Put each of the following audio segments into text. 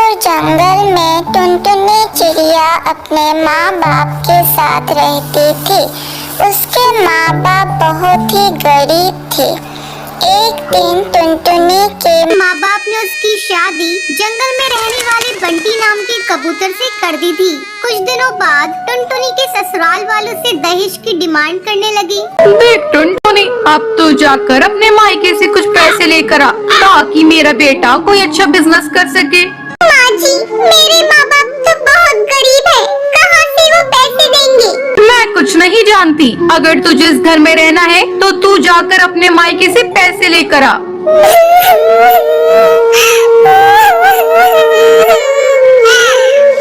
और जंगल में टुनटुनी चिड़िया अपने माँ बाप के साथ रहती थी। उसके माँ बाप बहुत ही गरीब थे। एक दिन टुनटुनी के माँ बाप ने उसकी शादी जंगल में रहने वाले बंटी नाम के कबूतर से कर दी थी। कुछ दिनों बाद टुनटुनी के ससुराल वालों से दहेज की डिमांड करने लगी। देख टुनटुनी, अब तो जाकर अपने मायके से कुछ पैसे लेकर आ, ताकि मेरा बेटा कोई अच्छा बिजनेस कर सके। माँ जी, मेरे माँ बाप तो बहुत गरीब है, कहाँ से वो पैसे देंगे? मैं कुछ नहीं जानती। अगर तुझे इस घर में रहना है तो तू जाकर अपने मायके से पैसे लेकर आ।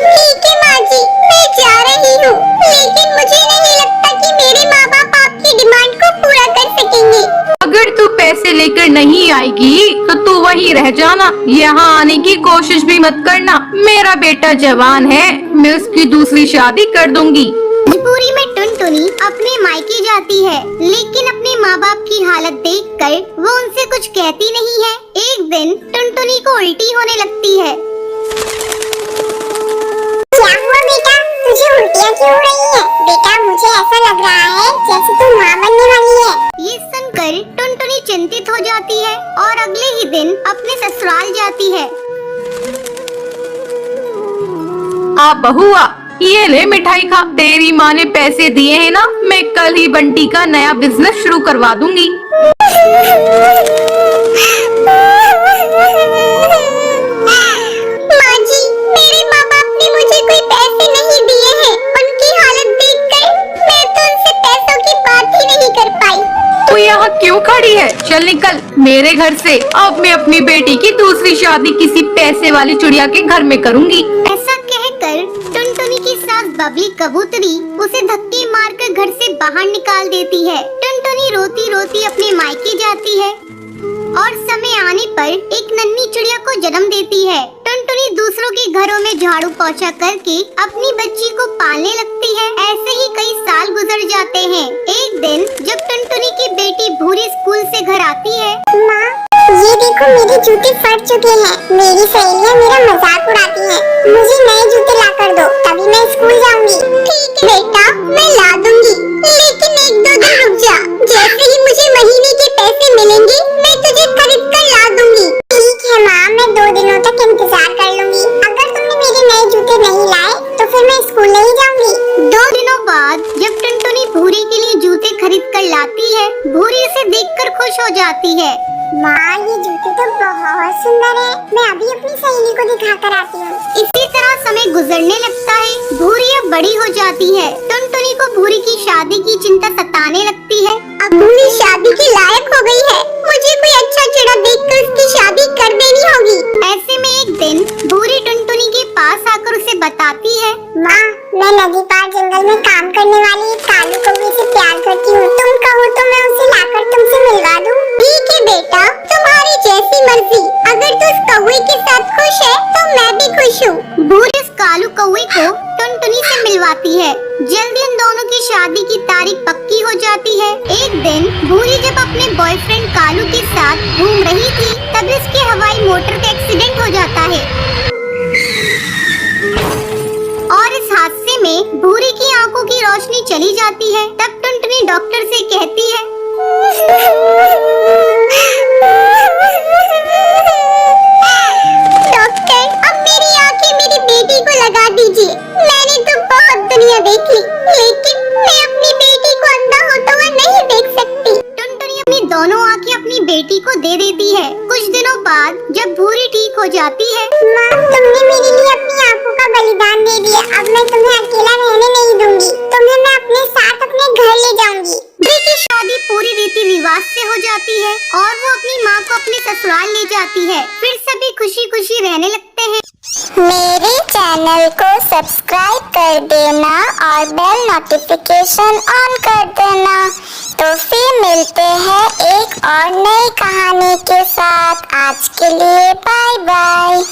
ठीक है माँ जी, मैं जा रही हूँ, लेकिन मुझे नहीं लगता कि मेरे माँ बाप आपकी डिमांड को पूरा कर सकेंगे। अगर तू पैसे लेकर नहीं आएगी तो तू वहीं रह जाना, यहाँ आने की कोशिश भी मत करना। मेरा बेटा जवान है, मैं उसकी दूसरी शादी कर दूंगी। मजबूरी में टुनटुनी अपने मायके जाती है, लेकिन अपने माँ बाप की हालत देखकर वो उनसे कुछ कहती नहीं है। एक दिन टुनटुनी को उल्टी होने लगती है। क्या हुआ बेटा, तुझे उल्टियाँ क्यों हो रही है? बेटा मुझे ऐसा लग रहा है जैसे तू माँ बनने वाली है। ये सुनकर टुनटुनी चिंतित हो जाती है और अगले ही दिन अपने ससुराल जाती है। आ बहुआ, ये ले मिठाई खा। तेरी माँ ने पैसे दिए हैं ना, मैं कल ही बंटी का नया बिजनेस शुरू करवा दूंगी। माँ जी, मेरे माँ बाप ने मुझे कोई पैसे नहीं दिए हैं। उनकी हालत देखकर मैं तो उनसे पैसों की बात ही नहीं कर पाई। तू यहाँ क्यों खड़ी है? चल निकल मेरे घर से। अब मैं अपनी बेटी की दूसरी शादी किसी पैसे वाली चिड़िया के घर में करूँगी। ऐसा कहकर टुनटुनी की सास बबली कबूतरी उसे धक्के मारकर घर से बाहर निकाल देती है। टुनटुनी रोती रोती अपने मायके जाती है और समय आने पर एक नन्ही चिड़िया को जन्म देती है। टुनटुनी दूसरों के घरों में झाड़ू पोछा करके अपनी बच्ची को पालने लगती है। ऐसे ही कई साल गुजर जाते हैं। एक दिन जब टुनटुनी की बेटी भूरी स्कूल से घर आती है। माँ, ये देखो मेरे जूते फट चुके हैं। मेरी सहेलियाँ मेरा मजाक उड़ाती हैं। मुझे नए जूते ला कर दो, तभी मैं स्कूल जाऊंगी। ठीक है बेटा, मैं ला दूंगी, लेकिन एक दो दिन रुक जा। जैसे ही मुझे महीने के पैसे मिलेंगे मैं तुझे खरीद कर ला दूंगी। ठीक है माँ, मैं 2 दिनों तक इंतजार कर लूंगी। अगर तुमने मेरे नए जूते नहीं लाए तो फिर मैं स्कूल नहीं जाऊंगी। 2 दिनों बाद जब टुनटुनी भूरी के लिए जूते खरीद कर लाती है, भूरी उसे देखकर खुश हो जाती है। माँ, ये जूते तो बहुत सुंदर है। मैं अभी अपनी सहेली को दिखा कर आती हूँ। इसी तरह समय गुजरने लगता है। भूरी अब बड़ी हो जाती है। टुनटुनी को भूरी की शादी की चिंता सताने लगती है। अब भूरी शादी के लायक हो गई है। मुझे कोई अच्छा चिड़ा देखकर उसकी शादी कर देनी होगी। ऐसे में एक दिन भूरी टुनटुनी के पास आकर उसे बताती है। माँ, मैं नदी पार जंगल में काम करने वाली एक कालू कौवे से प्यार करती हूँ। तुम कहो तो मैं उसे लाकर तुमसे मिलवा दूँ। ठीक है बेटा, तुम्हारी जैसी मर्जी। अगर तू उस कौवे के साथ खुश है तो मैं भी खुश हूँ। भूरी उस कालू कौवे को टुनटुनी से मिलवाती है। जल्दी उन दोनों की शादी की तारीख पक्की हो जाती है। एक दिन भूरी जब अपने बॉयफ्रेंड कालू के साथ घूम रही थी, तभी उसके हवाई मोटर का एक्सीडेंट हो जाता है और इस हादसे में भूरी की आंखों की रोशनी चली जाती है। तब टुनटुनी डॉक्टर से कहती है। डॉक्टर, अब मेरी आंखें मेरी बेटी को लगा दीजिए। मैंने तो बहुत दुनिया देख ली, लेकिन मैं अपनी बेटी को अंधा होता हुआ नहीं देख सकती। टुनटुनी अपनी दोनों आंखें अपनी बेटी को दे देती है। कुछ दिनों बाद जब भूरी ठीक हो जाती है। माँ, तुमने मेरे लिए अपनी आंखों का बलिदान दे दिया। अब मैं तुम्हें अकेला रहने नहीं दूंगी। तुम्हें मैं अपने साथ अपने घर ले जाऊंगी। भूरी की शादी पूरी रीति रिवाज से हो जाती है और वो अपनी माँ को अपने ससुराल ले जाती है। फिर सभी खुशी खुशी रहने लगते हैं। मेरे चैनल को सब्सक्राइब कर देना और बेल नोटिफिकेशन ऑन कर देना। तो फिर मिलते हैं एक और नई कहानी के साथ। आज के लिए बाय बाय।